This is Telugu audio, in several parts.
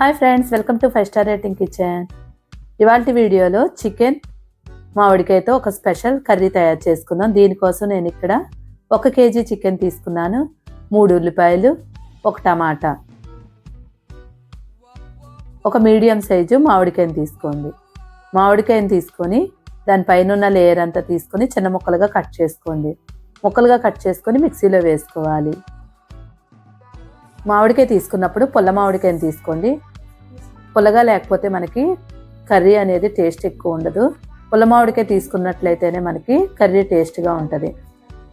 Hi friends, welcome to 5 star rating kitchen. ఇవాల్టి వీడియోలో చికెన్ మామిడికాయతో ఒక స్పెషల్ కర్రీ తయారు చేసుకుందాం. దీనికోసం నేను ఇక్కడ 1 కేజీ చికెన్ తీసుకున్నాను, 3 ఉల్లిపాయలు, 1 టమాటా, ఒక మీడియం సైజు మామిడికాయని తీసుకోండి. మామిడికాయని తీసుకొని దానిపైన ఉన్న లేయర్ అంతా తీసుకొని చిన్న ముక్కలుగా కట్ చేసుకోండి. ముక్కలుగా కట్ చేసుకొని మిక్సీలో వేసుకోవాలి. మామిడికాయ తీసుకున్నప్పుడు పుల్ల మామిడికాయని తీసుకోండి. పుల్లగా లేకపోతే మనకి కర్రీ అనేది టేస్ట్ ఎక్కువ ఉండదు. పుల్ల మామిడికాయ తీసుకున్నట్లయితేనే మనకి కర్రీ టేస్ట్గా ఉంటుంది.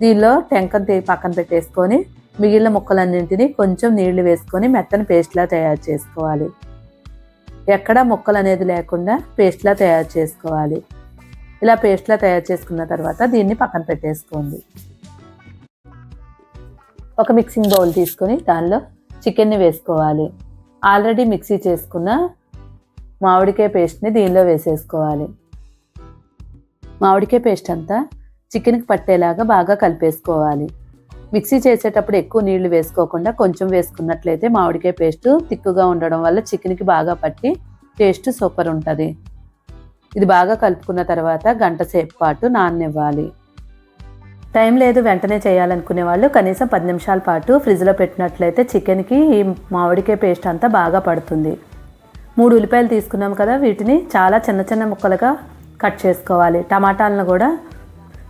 దీనిలో టెంకను పక్కన పెట్టేసుకొని మిగిలిన ముక్కలన్నింటినీ కొంచెం నీళ్లు వేసుకొని మెత్తని పేస్ట్లా తయారు చేసుకోవాలి. ఎక్కడ ముక్కలు అనేది లేకుండా పేస్ట్లా తయారు చేసుకోవాలి. ఇలా పేస్ట్లా తయారు చేసుకున్న తర్వాత దీన్ని పక్కన పెట్టేసుకోండి. ఒక మిక్సింగ్ బౌల్ తీసుకొని దానిలో చికెన్ని వేసుకోవాలి. ఆల్రెడీ మిక్సీ చేసుకున్న మామిడికాయ పేస్ట్ని దీనిలో వేసేసుకోవాలి. మామిడికాయ పేస్ట్ అంతా చికెన్కి పట్టేలాగా బాగా కలిపేసుకోవాలి. మిక్సీ చేసేటప్పుడు ఎక్కువ నీళ్లు వేసుకోకుండా కొంచెం వేసుకున్నట్లయితే మామిడికాయ పేస్ట్ తిక్కుగా ఉండడం వల్ల చికెన్కి బాగా పట్టి టేస్ట్ సూపర్ ఉంటుంది. ఇది బాగా కలుపుకున్న తర్వాత గంట సేపు పాటు నాననివ్వాలి. టైం లేదు వెంటనే చేయాలనుకునే వాళ్ళు కనీసం 10 నిమిషాల పాటు ఫ్రిడ్జ్లో పెట్టినట్లయితే చికెన్కి ఈ మామిడికాయ పేస్ట్ అంతా బాగా పడుతుంది. 3 ఉల్లిపాయలు తీసుకున్నాం కదా, వీటిని చాలా చిన్న చిన్న ముక్కలుగా కట్ చేసుకోవాలి. టమాటాలను కూడా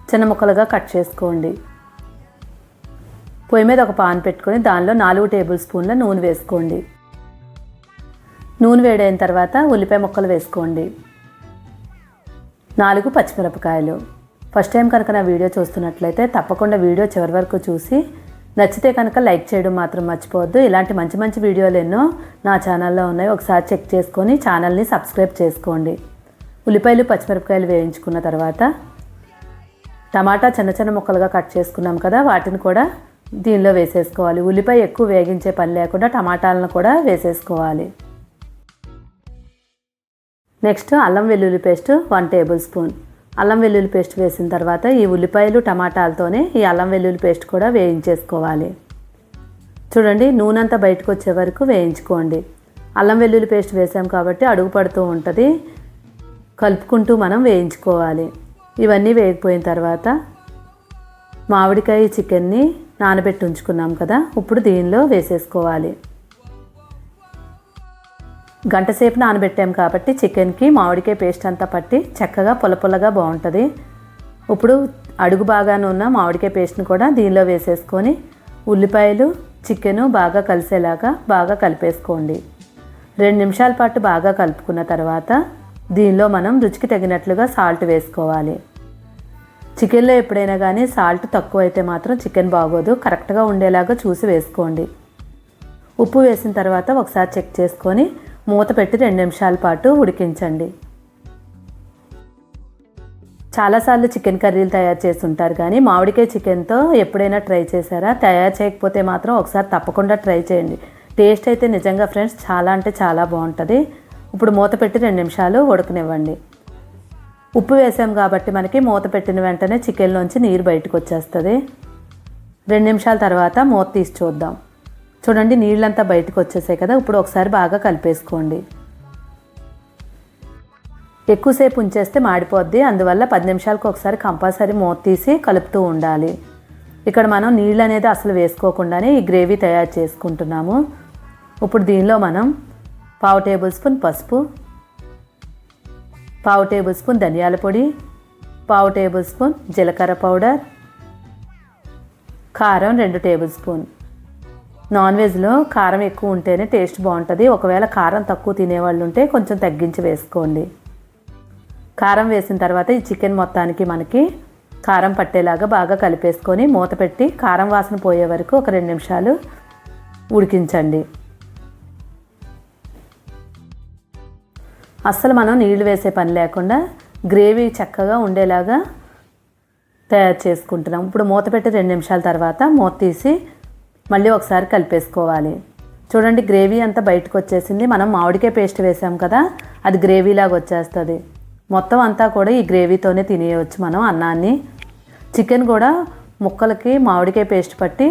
చిన్న ముక్కలుగా కట్ చేసుకోండి. పొయ్యి మీద ఒక పాన్ పెట్టుకొని దానిలో 4 టేబుల్ స్పూన్ల నూనె వేసుకోండి. నూనె వేడైన తర్వాత ఉల్లిపాయ ముక్కలు వేసుకోండి. 4 పచ్చిమిరపకాయలు. ఫస్ట్ టైం కనుక నా వీడియో చూస్తున్నట్లయితే తప్పకుండా వీడియో చివరి వరకు చూసి నచ్చితే కనుక లైక్ చేయడం మాత్రం మర్చిపోవద్దు. ఇలాంటి మంచి మంచి వీడియోలు ఎన్నో నా ఛానల్లో ఉన్నాయి, ఒకసారి చెక్ చేసుకొని ఛానల్ని సబ్స్క్రైబ్ చేసుకోండి. ఉల్లిపాయలు పచ్చిమిరపకాయలు వేయించుకున్న తర్వాత టమాటా చిన్న చిన్న ముక్కలుగా కట్ చేసుకున్నాం కదా, వాటిని కూడా దీనిలో వేసేసుకోవాలి. ఉల్లిపాయ ఎక్కువ వేగించే పని లేకుండా టమాటాలను కూడా వేసేసుకోవాలి. నెక్స్ట్ అల్లం వెల్లుల్లి పేస్ట్ 1 టేబుల్ స్పూన్. అల్లం వెల్లుల్లి పేస్ట్ వేసిన తర్వాత ఈ ఉల్లిపాయలు టమాటాలతోనే ఈ అల్లం వెల్లుల్లి పేస్ట్ కూడా వేయించేసుకోవాలి. చూడండి, నూనె అంతా బయటకు వచ్చే వరకు వేయించుకోండి. అల్లం వెల్లుల్లి పేస్ట్ వేసాం కాబట్టి అడుగు పడుతూ ఉంటుంది, కలుపుకుంటూ మనం వేయించుకోవాలి. ఇవన్నీ వేగిపోయిన తర్వాత మామిడికాయ చికెన్ని నానబెట్టి ఉంచుకున్నాం కదా, ఇప్పుడు దీనిలో వేసేసుకోవాలి. గంట సేపు నానబెట్టాం కాబట్టి చికెన్కి మామిడికాయ పేస్ట్ అంతా పట్టి చక్కగా పుల్లగా బాగుంటుంది. ఇప్పుడు అడుగు బాగానే ఉన్న మామిడికాయ పేస్ట్ని కూడా దీనిలో వేసేసుకొని ఉల్లిపాయలు చికెను బాగా కలిసేలాగా బాగా కలిపేసుకోండి. 2 నిమిషాల పాటు బాగా కలుపుకున్న తర్వాత దీనిలో మనం రుచికి తగినట్లుగా సాల్ట్ వేసుకోవాలి. చికెన్లో ఎప్పుడైనా కానీ సాల్ట్ తక్కువ అయితే మాత్రం చికెన్ బాగోదు, కరెక్ట్గా ఉండేలాగా చూసి వేసుకోండి. ఉప్పు వేసిన తర్వాత ఒకసారి చెక్ చేసుకొని మూత పెట్టి 2 నిమిషాల పాటు ఉడికించండి. చాలాసార్లు చికెన్ కర్రీలు తయారు చేసి ఉంటారు, కానీ మామిడికాయ చికెన్తో ఎప్పుడైనా ట్రై చేశారా? తయారు చేయకపోతే మాత్రం ఒకసారి తప్పకుండా ట్రై చేయండి. టేస్ట్ అయితే నిజంగా ఫ్రెండ్స్ చాలా అంటే చాలా బాగుంటుంది. ఇప్పుడు మూత పెట్టి 2 నిమిషాలు ఉడకనివ్వండి. ఉప్పు వేసాం కాబట్టి మనకి మూత పెట్టిన వెంటనే చికెన్లోంచి నీరు బయటకు వచ్చేస్తుంది. 2 నిమిషాల తర్వాత మూత తీసి చూద్దాం. చూడండి, నీళ్ళంతా బయటకు వచ్చేసాయి కదా, ఇప్పుడు ఒకసారి బాగా కలిపేసుకోండి. ఎక్కువసేపు ఉంచేస్తే మాడిపోద్ది, అందువల్ల 10 నిమిషాలకు ఒకసారి కంపల్సరీ మూత తీసి కలుపుతూ ఉండాలి. ఇక్కడ మనం నీళ్ళు అనేది అసలు వేసుకోకుండానే ఈ గ్రేవీ తయారు చేసుకుంటున్నాము. ఇప్పుడు దీనిలో మనం 1/2 టేబుల్ స్పూన్ పసుపు, 1/2 టేబుల్ స్పూన్ ధనియాల పొడి, 1/2 టేబుల్ స్పూన్ జీలకర్ర పౌడర్, కారం 2 టేబుల్ స్పూన్. నాన్ వెజ్లో కారం ఎక్కువ ఉంటేనే టేస్ట్ బాగుంటుంది. ఒకవేళ కారం తక్కువ తినేవాళ్ళు ఉంటే కొంచెం తగ్గించి వేసుకోండి. కారం వేసిన తర్వాత ఈ చికెన్ మొత్తానికి మనకి కారం పట్టేలాగా బాగా కలిపేసుకొని మూత పెట్టి కారం వాసన పోయే వరకు ఒక 2 నిమిషాలు ఉడికించండి. అస్సలు మనం నీళ్లు వేసే పని లేకుండా గ్రేవీ చక్కగా ఉండేలాగా తయారు చేసుకుంటున్నాం. ఇప్పుడు మూత పెట్టి 2 నిమిషాల తర్వాత మూత తీసి మళ్ళీ ఒకసారి కలిపేసుకోవాలి. చూడండి, గ్రేవీ అంతా బయటకు వచ్చేసింది. మనం మామిడికాయ పేస్ట్ వేసాం కదా, అది గ్రేవీలాగా వచ్చేస్తుంది. మొత్తం అంతా కూడా ఈ గ్రేవీతోనే తినేయవచ్చు మనం అన్నాన్ని. చికెన్ కూడా ముక్కలకి మామిడికాయ పేస్ట్ పట్టి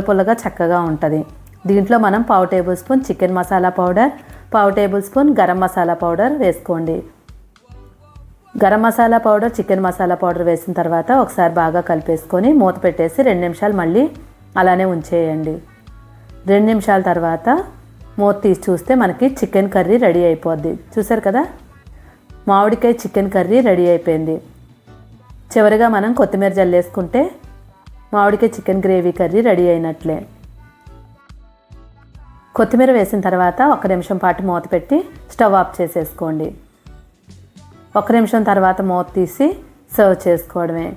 పుల్లగా చక్కగా ఉంటుంది. దీంట్లో మనం 1/2 tablespoon chicken masala powder, పావు tablespoon garam masala powder వేసుకోండి. Garam masala powder, chicken masala powder వేసిన తర్వాత ఒకసారి బాగా కలిపేసుకొని మూత పెట్టేసి 2 నిమిషాలు మళ్ళీ అలానే ఉంచేయండి. 2 నిమిషాల తర్వాత మూత తీసి చూస్తే మనకి చికెన్ కర్రీ రెడీ అయిపోద్ది. చూసారు కదా, మామిడికాయ చికెన్ కర్రీ రెడీ అయిపోయింది. చివరిగా మనం కొత్తిమీర జల్లేసుకుంటే మామిడికాయ చికెన్ గ్రేవీ కర్రీ రెడీ అయినట్లే. కొత్తిమీర వేసిన తర్వాత 1 నిమిషం పాటు మూత పెట్టి స్టవ్ ఆఫ్ చేసేసుకోండి. 1 నిమిషం తర్వాత మూత తీసి సర్వ్ చేసుకోవడమే.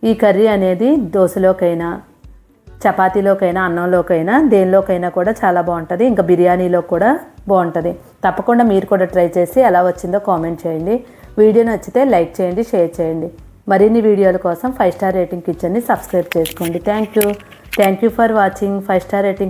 ఈ కర్రీ అనేది దోశలోకైనా, చపాతీలోకైనా, అన్నంలోకైనా, దేనిలోకైనా కూడా చాలా బాగుంటుంది. ఇంకా బిర్యానీలో కూడా బాగుంటుంది. తప్పకుండా మీరు కూడా ట్రై చేసి ఎలా వచ్చిందో కామెంట్ చేయండి. వీడియో నచ్చితే లైక్ చేయండి, షేర్ చేయండి. మరిన్ని వీడియోల కోసం 5 స్టార్ రేటింగ్ కిచెన్ని సబ్స్క్రైబ్ చేసుకోండి. Thank you for watching. 5 star rating